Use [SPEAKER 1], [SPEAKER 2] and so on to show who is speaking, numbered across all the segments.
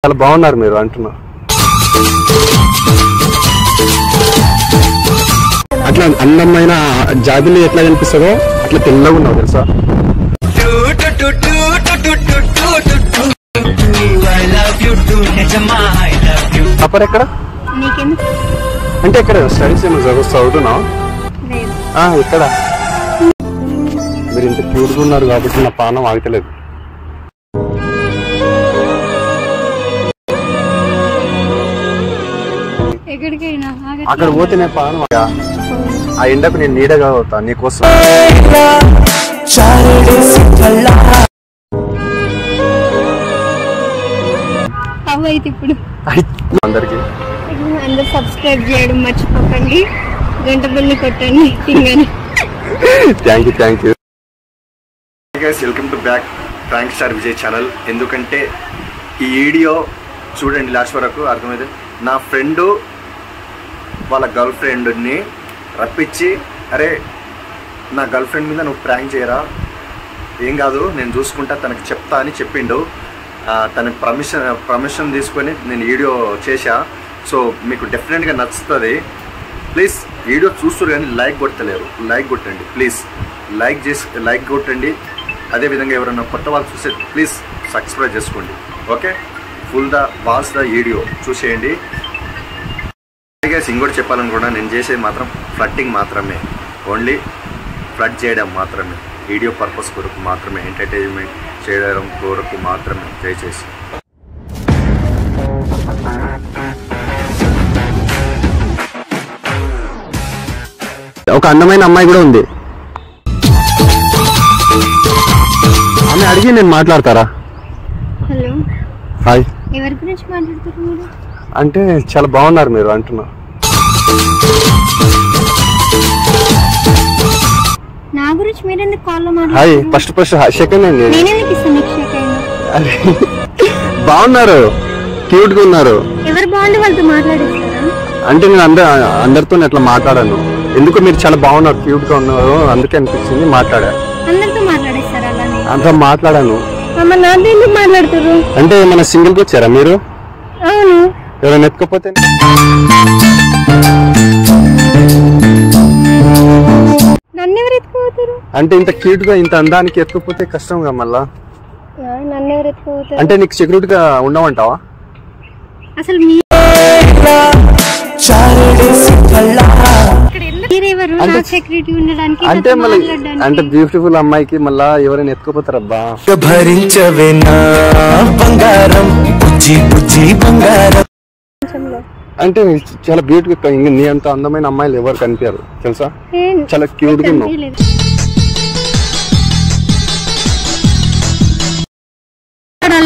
[SPEAKER 1] చాలా బాగున్నారు మీరు అంటున్నా. అట్లా అందమైన జాబిలి ఎట్లా కనిపిస్తుందో అట్లా తెల్లగా ఉన్నావు తెలుసా. అప్పుడు ఎక్కడ అంటే ఎక్కడ స్టడీస్ ఏమో చదువుతున్నావు? ఎక్కడ? మీరు ఇంత క్యూట్గా ఉన్నారు కాబట్టి నా పానం ఆగతలేదు. అక్కడ పోతే నేను పానం ఆ ఎండకు నేను నీడగా అవుతా నీకోసం.
[SPEAKER 2] ఇప్పుడు
[SPEAKER 1] అందరికి
[SPEAKER 2] అందరు సబ్స్క్రైబ్ చేయడం మర్చిపోకండి, గంట బెల్ని కొట్టండి.
[SPEAKER 1] Thank you. Welcome to back prank star Vijay channel. ఎందుకంటే ఈ వీడియో చూడండి లాస్ట్ వరకు అర్థమైంది. నా ఫ్రెండు వాళ్ళ గర్ల్ ఫ్రెండ్ని రప్పించి, అరే నా గర్ల్ ఫ్రెండ్ మీద నువ్వు ప్రాంక్ చేయరా, ఏం కాదు నేను చూసుకుంటా తనకు చెప్తా అని చెప్పిండు. తనకు పర్మిషన్ తీసుకొని నేను వీడియో చేశా. సో మీకు డెఫినెట్గా నచ్చుతుంది. ప్లీజ్ వీడియో చూస్తారు కానీ లైక్ కొట్టలేరు, లైక్ కొట్టండి ప్లీజ్. లైక్ కొట్టండి. అదేవిధంగా ఎవరైనా కొత్త వాళ్ళు చూస్తే ప్లీజ్ సబ్స్క్రైబ్ చేసుకోండి. Okay, full watch the video చూసేయండి. ఇంకోటి చెప్పాలనుకున్నా, నేను చేసేది మాత్రం ఫ్లట్టింగ్ మాత్రమే, ఓన్లీ ఫ్లట్ చేయడం మాత్రమే, వీడియో పర్పస్ కొరకు మాత్రమే, ఎంటర్టైన్మెంట్ చేయడం కొరకు మాత్రమే. దయచేసి ఒక అందమైన అమ్మాయి కూడా ఉంది, ఆమె అడిగి నేను మాట్లాడతారా?
[SPEAKER 2] Hello,
[SPEAKER 1] hi.
[SPEAKER 2] ఎవరి గురించి మాట్లాడుతున్నారు మీరు?
[SPEAKER 1] అంటే చాలా బాగున్నారు మీరు అంటున్నా.
[SPEAKER 2] నా గురించి మీరు ఎందుకు కాల్ లో
[SPEAKER 1] హాయ్ ఫస్ట్ సెకండ్ అండి.
[SPEAKER 2] నేనెందుకు ఇస్తాను మీకు సెకండ్?
[SPEAKER 1] బాగున్నారు, క్యూట్ గా ఉన్నారు.
[SPEAKER 2] ఎవరు బాగుంది వాళ్ళతో మాట్లాడిస్తారా?
[SPEAKER 1] అంటే నేను అందరితో అట్లా మాట్లాడాను. ఎందుకు మీరు చాలా బాగున్నారు, క్యూట్ గా ఉన్నారు, అందుకే అనిపించింది మాట్లాడా.
[SPEAKER 2] అందరితో మాట్లాడిస్తారా? అలానే
[SPEAKER 1] అంతా మాట్లాడాను.
[SPEAKER 2] నాతో ఎందుకు మాట్లాడుతారు?
[SPEAKER 1] అంటే మన సింగిల్ కి వచ్చారా మీరు?
[SPEAKER 2] అవును.
[SPEAKER 1] ఎవరైనా ఎత్తుకపోతే
[SPEAKER 2] నన్ను ఎవరు ఎత్తుకుపోతారు?
[SPEAKER 1] అంటే ఇంత క్యూట్ గా ఇంత అందానికి ఎత్తుకపోతే కష్టంగా మళ్ళా.
[SPEAKER 2] నన్ను ఎవరు ఎత్తుకుపోతారు?
[SPEAKER 1] అంటే నీకు సెక్యూరిటీగా ఉండమంటావా?
[SPEAKER 2] అసలు
[SPEAKER 1] అంటే మళ్ళీ అంటే బ్యూటిఫుల్ అమ్మాయికి మళ్ళా ఎవరైనా ఎత్తుకుపోతారబ్బా.
[SPEAKER 3] భరించవేనా బంగారం బుజ్జి బుజ్జి బంగారం.
[SPEAKER 1] అంటే చాలా బ్యూటిఫుల్, నీ అంత అందమైన అమ్మాయిలు ఎవరు కనిపించారు తెలుసా. చాలా క్యూట్ గా ఉన్నావు.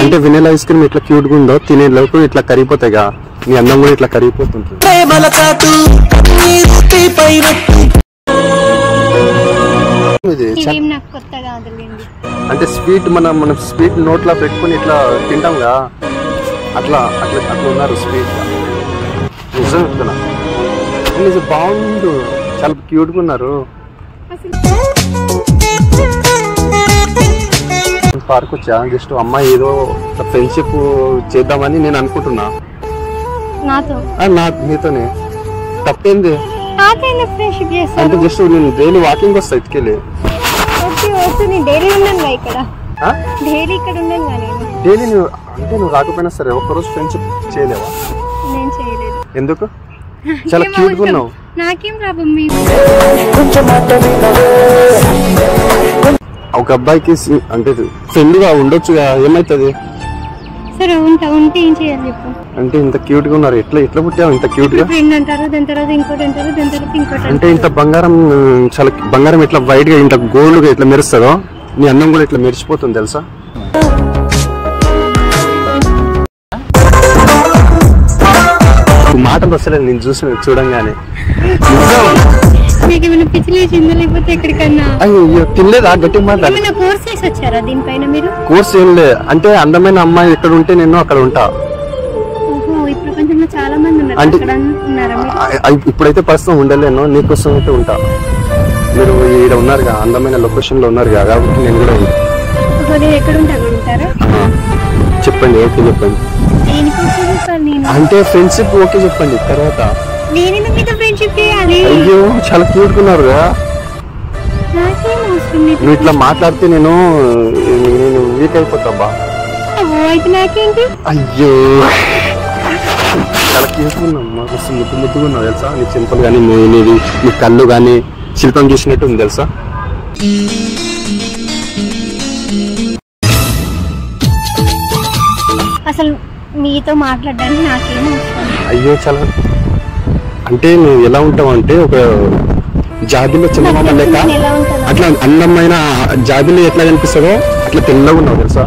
[SPEAKER 1] అంటే వెనిలా ఐస్ క్రీమ్ ఇట్లా క్యూట్ గా ఉందో తినే లోపు ఇట్లా కరిగిపోతాయిగా, నీ అందం కూడా ఇట్లా కరిగిపోతుంది. అంటే స్వీట్ మన స్వీట్ నోట్లో పెట్టుకుని ఇట్లా తింటాంగా, అట్లా అట్లా అట్లా ఉన్నారు స్వీట్ గా. నిజం చెప్తున్నా, నిజం బాగుండు, చాలా క్యూట్ గా ఉన్నారు. పార్క్ వచ్చా జస్ట్ అమ్మాయి ఏదో ఫ్రెండ్షిప్ చేద్దామని నేను అనుకుంటున్నా. నీతోనే తప్పేంది? అంటే జస్ట్ నేను డైలీ వాకింగ్ వస్తా ఇటుకెళ్ళి. డైలీ నువ్వు అంటే నువ్వు రాకపోయినా సరే ఒక్కరోజు ఫ్రెండ్షిప్ చేయలేవా? ఎందుకు? చాలా క్యూట్ గా ఉన్నావు. ఒక అబ్బాయికి అంటే ఫ్రెండ్ గా ఉండొచ్చుగా, ఏమైతుంది? అంటే ఇంత క్యూట్ గా ఉన్నారు, ఎట్లా పుట్టావు ఇంత క్యూట్ గా? అంటే ఇంత బంగారం, చాలా బంగారం ఇట్లా వైట్ గా ఇంత గోల్డ్ గా ఇట్లా మెరుస్తుందో, నీ అందం కూడా ఇట్లా మెరిచిపోతుంది తెలుసా. మాటలు వస్తలేదు నేను చూడంగానే. అయ్యో తినలేదా? గట్టిగా మాట్లాడు. కోర్స్ ఏం లేదు, అంటే అందమైన అమ్మాయి ఎక్కడ ఉంటే నేను అక్కడ ఉంటా. అంటే ఇప్పుడైతే ప్రస్తుతం ఉండలేను, నీకోసం అయితే ఉంటా. మీరు ఇక్కడ ఉన్నారుగా, అందమైన లొకేషన్ లో ఉన్నారుగా, కాబట్టి నేను కూడా
[SPEAKER 2] ఎక్కడ ఉంటారు?
[SPEAKER 1] చెప్పండి, ఓకే చెప్పండి. అంటే ఫ్రెండ్షిప్ ఓకే చెప్పండి తర్వాత.
[SPEAKER 2] నేను మీతో ఫ్రెండ్షిప్ చేయాలి.
[SPEAKER 1] అయ్యో చాలా క్యూట్ ఉన్నారు కదా. నువ్వు ఇట్లా మాట్లాడితే నేను వీక్ అయిపోతాబ్బా.
[SPEAKER 2] అయితే నాకేంటి?
[SPEAKER 1] అయ్యో చాలా క్యూట్ ఉన్నామ్మా, మస్తు ముద్దు ముద్దుగా ఉన్నావు తెలుసా. నీ చింతలు కానీ నీ కళ్ళు కానీ శిల్పం చూసినట్టు ఉంది తెలుసా.
[SPEAKER 2] అసలు మీతో మాట్లాడడానికి నాకేం అవసరం.
[SPEAKER 1] అయ్యో చాలా అంటే నువ్వు ఎలా ఉంటావు అంటే ఒక జాబిలో చిన్నమామ లేక అట్లా అందమైన జాబిలో ఎట్లా కనిపిస్తుందో అట్లా తెల్లగా ఉన్నావు తెలుసా.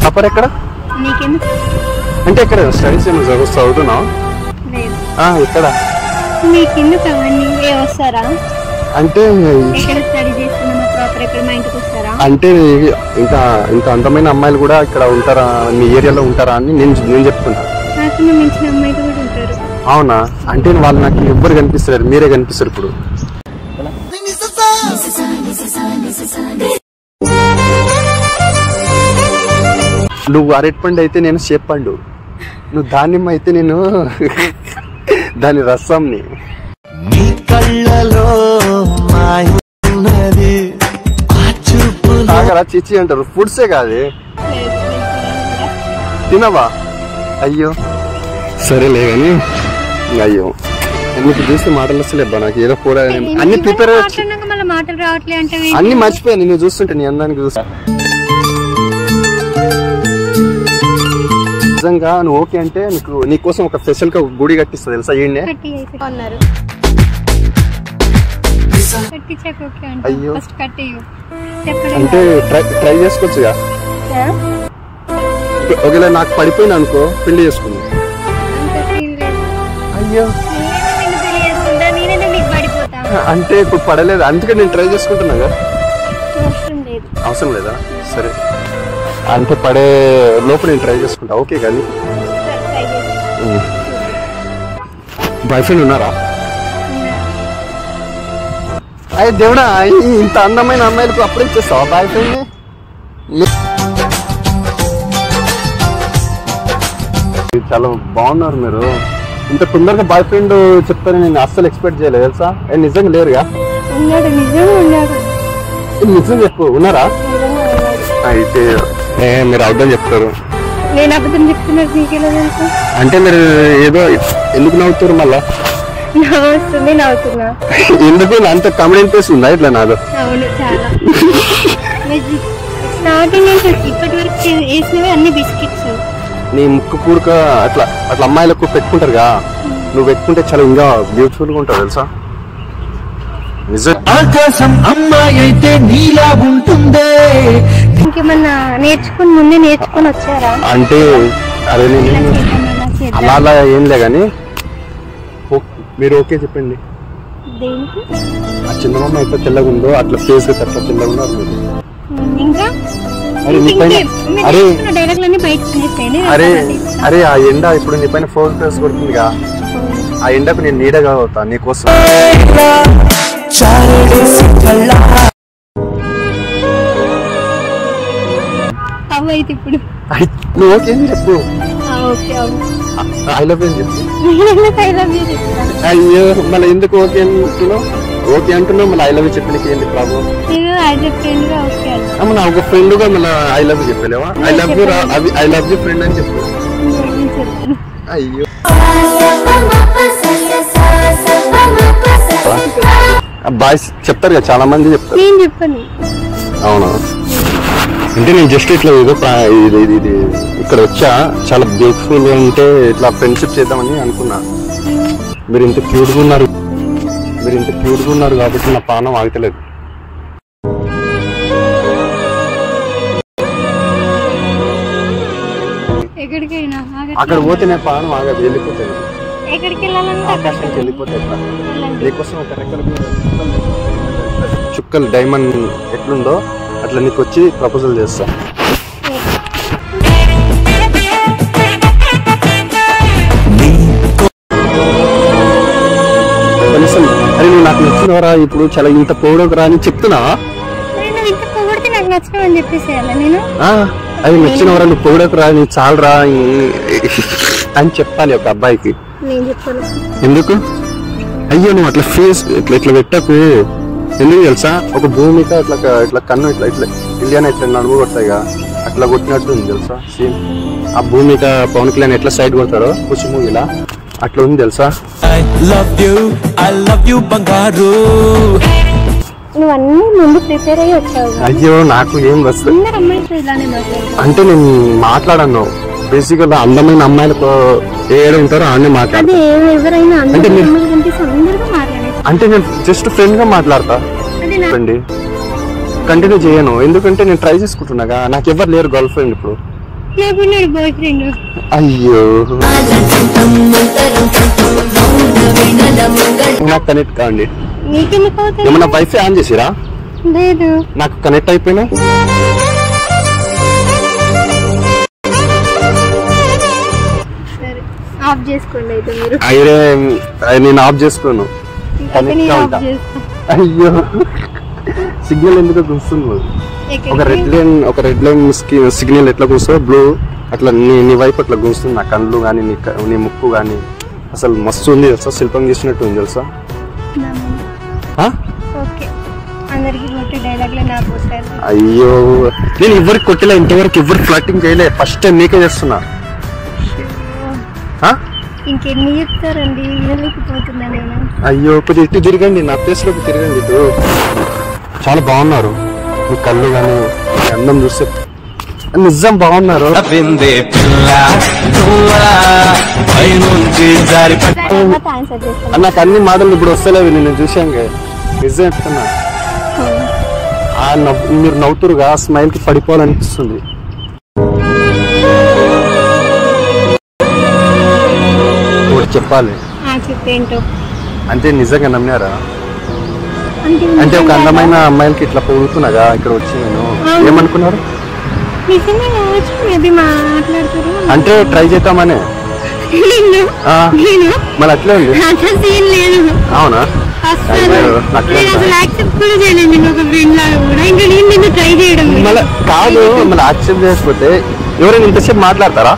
[SPEAKER 1] అప్పుడు ఎక్కడ అంటే ఎక్కడ స్టడీస్ ఏమో చదువుతున్నావు? ఎక్కడ
[SPEAKER 2] మీకెందుకు అవన్నీ వస్తారా
[SPEAKER 1] అంటే అంటే ఇంకా ఇంత అందమైన అమ్మాయిలు కూడా ఇక్కడ ఉంటారా మీ ఏరియాలో ఉంటారా అని నేను చెప్తున్నా. అవునా? అంటే వాళ్ళు నాకు ఎవ్వరు కనిపిస్తారు, మీరే కనిపిస్తారు. ఇప్పుడు నువ్వు అరటిపండు అయితే నేను చెప్పండు, నువ్వు దానిమ్మ అయితే నేను దాని రసంని.
[SPEAKER 3] నీ కళ్ళలో
[SPEAKER 1] తాగరా చిచ్చి అంటారు, ఫుడ్సే కాదు తినవా? అయ్యో సరేలే కానీ అయ్యో నీకు చూస్తే మాటలు వస్తలేబ్బా నాకు. ఏదో కూర అన్ని ప్రిపేర్ అన్ని మర్చిపోయాను నువ్వు చూస్తుంటే. నీ అందానికి చూస్తా నిజంగా నువ్వు ఓకే అంటే నీకోసం ఒక స్పెషల్ గా గుడి కట్టిస్తా తెలుసా. ఏంటి అయ్యో అంటే ట్రై చేసుకోవచ్చుగా. ఒకవేళ నాకు పడిపోయినా అనుకో పెళ్లి చేసుకుంది. అయ్యో అంటే ఇప్పుడు పడలేదు అందుకే నేను ట్రై చేసుకుంటున్నాగా. అవసరం లేదా? సరే అంటే పడే లోపు నేను ట్రై చేసుకుంటా. ఓకే కానీ బాయ్ ఫ్రెండ్ ఉన్నారా? అయ్యే దేవుడా, ఇంత అందమైన అమ్మాయిలకు అప్పుడే ఇచ్చేస్తావా బాయ్ ఫ్రెండ్? చాలా బాగున్నారు మీరు. ఇంత తొందరగా బాయ్ ఫ్రెండ్ చెప్తారని నేను అస్సలు ఎక్స్పెక్ట్ చేయలేదు తెలుసా. నిజంగా లేరుగా? నిజం చెప్పు, ఉన్నారా? అయితే మీరు అబద్ధం చెప్తారు. అంటే మీరు ఏదో ఎందుకు నవ్వుతారు మళ్ళా? ఎందుకు అంత కామెడీ ఫేస్ ఉందా ఇట్లా నాదో? నీ ముక్కు పూడక అట్లా అట్లా అమ్మాయిలకు పెట్టుకుంటారుగా, నువ్వు పెట్టుకుంటే చాలా ఇంకా బ్యూటిఫుల్ గా ఉంటావు తెలుసా.
[SPEAKER 3] ఆకాశం అమ్మాయి అయితే నీలా ఉంటుందే.
[SPEAKER 2] ఇంకేమన్నా ముందే నేర్చుకుని వచ్చారా?
[SPEAKER 1] అంటే అదే నేను అలా ఏం లే కానీ మీరు ఓకే చెప్పండి. ఆ చిన్నమ్మ అయితే తెల్లగా ఉందో అట్లా ఫేస్ అట్లా తెల్లగా ఉన్నారు మీరు. అరే అరే ఆ ఎండ ఇప్పుడు నీ పైన ఫోకస్ కొడుతుందిగా, ఆ ఎండకు నేను నీడగా అవుతా నీకోసం.
[SPEAKER 2] ఇప్పుడు
[SPEAKER 1] నువ్వు ఓకే అని చెప్పు. ఐ లవ్ యూ అని చెప్పు. అయ్యో మళ్ళీ ఎందుకు ఓకే అంటున్నావు? ఓకే అంటున్నావు మళ్ళీ ఐ లవ్ యూ చెప్పడానికి ఏంటి ప్రాబ్లం? నా ఒక ఫ్రెండ్ గా మళ్ళీ ఐ లవ్ యూ చెప్పలేవా? ఐ లవ్ యూ ఫ్రెండ్ అని చెప్పు. అయ్యో బాయ్స్ చెప్తారు కదా చాలా మంది చెప్తారు. అవునా? అంటే నేను జస్ట్ ఇట్లా ఏదో ఇది ఇక్కడ వచ్చా చాలా బ్యూటిఫుల్ గా ఉంటే ఇట్లా ఫ్రెండ్షిప్ చేద్దామని అనుకున్నా. మీరు ఇంత క్యూట్గా ఉన్నారు కాబట్టి నా పానం ఆగతలేదు. అక్కడ పోతే నా పానం ఆగదు, వెళ్ళిపోతాను. ఆకాశానికి వెళ్ళిపోతాయి. నీకోసం ఒక చుక్కలు డైమండ్ ఎట్లుందో అట్లా నీకు వచ్చి ప్రపోజల్ చేస్తా. కనీసం అరే నువ్వు నాకు నచ్చినవరా, ఇప్పుడు చాలా ఇంత పొగడకు రా అని చెప్తున్నా.
[SPEAKER 2] నచ్చినావని చెప్పేసేయాలా నేను?
[SPEAKER 1] అది నచ్చినవరా, నువ్వు పొగడకురా, నీ చాలరా అని చెప్పాలి ఒక అబ్బాయికి.
[SPEAKER 2] నేను చెప్తాను.
[SPEAKER 1] ఎందుకు? అయ్యో నువ్వు అట్లా ఫేస్ ఇట్లా ఇట్లా పెట్టకు. ఎందుకు తెలుసా, ఒక భూమిక ఇట్లా ఇట్లా కన్ను ఇట్లా ఇట్లా ఇల్లియాన ఇట్లా నడుము కొడతాయిగా, అట్లా కొట్టినట్టు ఉంది తెలుసా. సేమ్ ఆ భూమిక పవన్ కళ్యాణ్ ఎట్లా సైడ్ కొడతాడో ఖుషి మూవీలా అట్లా ఉంది తెలుసా.
[SPEAKER 3] I love you బంగారు.
[SPEAKER 2] నువ్వు అన్ని ముందు ప్రిపేర్ అయ్యి వచ్చావు.
[SPEAKER 1] అయ్యో నాకు ఏం వస్తుంది అంటే నేను మాట్లాడను. బేసిక్ గా అందమైన అమ్మాయిలకు ఏడు ఉంటారో అన్నీ మాట్లాడతాను. అంటే నేను జస్ట్ ఫ్రెండ్ గా మాట్లాడతా అండి, కంటిన్యూ చేయను. ఎందుకంటే నేను ట్రై చేసుకుంటున్నాగా, నాకు ఎవరు లేరు గర్ల్ ఫ్రెండ్ ఇప్పుడు. అయ్యో నాకు కనెక్ట్ కాండి. ఏమన్నా వైఫై ఆన్ చేసిరా?
[SPEAKER 2] లేదు,
[SPEAKER 1] నాకు కనెక్ట్ అయిపోయినా.
[SPEAKER 2] ఆఫ్ చేసుకోండి అయితే మీరు.
[SPEAKER 1] అయ్యే నేను ఆఫ్ చేసుకోను. అయ్యో సిగ్నల్ ఎందుకు కూర్చుంది? ఒక రెడ్ లైన్ సిగ్నల్ ఎట్లా కూర్చో బ్లూ అట్లా నీ వైపు అట్లా కూర్చుంది. నా కళ్ళు కానీ నీ ముక్కు కానీ అసలు మస్తు ఉంది తెలుసా, శిల్పం చేసినట్టు ఉంది తెలుసా. అయ్యో నేను ఎవరికి కొట్టలే, ఇంతవరకు ఎవరికి ఫ్లర్టింగ్ చేయలే, ఫస్ట్ టైం నీకే చేస్తున్నా.
[SPEAKER 2] ఇంకెన్ని చెప్తారండి, వినలేకపోతున్నా నేను.
[SPEAKER 1] అయ్యో కొద్దిగా ఇటు తిరగండి, నా ప్లేస్ లోకి తిరగండి. ఇటు చాలా బాగున్నారు, మీ కళ్ళు కానీ అందం చూస్తే నిజం బాగున్నారు. నాకు అన్ని మాటలు ఇప్పుడు వస్తలేవు, నేను చూసాను నిజం చెప్తున్నా. మీరు నవ్వుతురుగా, స్మైల్ కి పడిపోవాలనిపిస్తుంది. చెప్పాలి అంటే నిజంగా నమ్మారా? అంటే ఒక అందమైన అమ్మాయిలకి ఇట్లా పొగుతున్నాగా ఇక్కడ వచ్చి నేను ఏమనుకున్నారు? అంటే ట్రై చేద్దామనే. మళ్ళీ అట్లే ఉంది. అవునా? కాదు, మళ్ళీ యాక్సెప్ట్ చేయకపోతే ఎవరైనా ఇంతసేపు మాట్లాడతారా?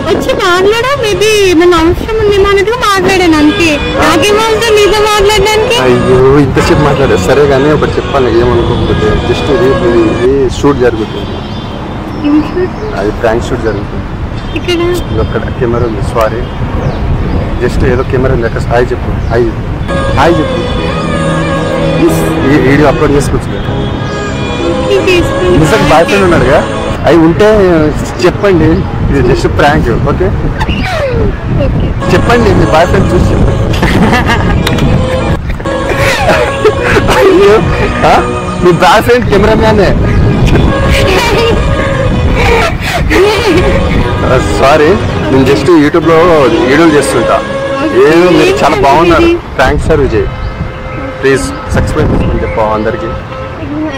[SPEAKER 2] వచ్చి మాట్లాడా, మేబీ ఏమైనా అవసరం ఉందేమో అన్నట్టుగా మాట్లాడాను అంతే. నాకేమవుతుంది నీతో మాట్లాడడానికి?
[SPEAKER 1] అయ్యో ఇంతసేపు మాట్లాడా. సరే కానీ ఒకటి చెప్పాలి, ఏమనుకోకపోతే జస్ట్ ఇది షూట్ జరుగుతుంది, అది ప్రాంక్ షూట్ జరుగుతుంది. అక్కడ కెమెరా ఉంది. సారీ, జస్ట్ ఏదో కెమెరా ఉంది అక్కడ. హాయ్ చెప్పు, హాయ్ చెప్పు. ఈ వీడియో అప్లోడ్ చేసుకోవచ్చు. నిజంగా బాయ్ ఫ్రెండ్ ఉన్నాడుగా, అవి ఉంటే చెప్పండి. ఇది జస్ట్ ప్రాంక్, ఓకే? చెప్పండి మీ బాయ్ ఫ్రెండ్ చూసి చెప్పండి. అయ్యో మీ బాయ్ ఫ్రెండ్ కెమెరామ్యానే. సారీ, నేను జస్ట్ యూట్యూబ్ లో వీడియోలు చేస్తుంటా. ఏదో మీరు చాలా బాగున్నారు. Thanks sir Vijay. Please subscribe చేసుకోండి చెప్పా అందరికి.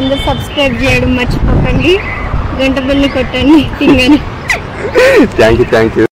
[SPEAKER 2] అందరూ సబ్స్క్రైబ్ చేయడం మర్చిపోకండి, గంట బెల్ కొట్టండి.
[SPEAKER 1] Thank you.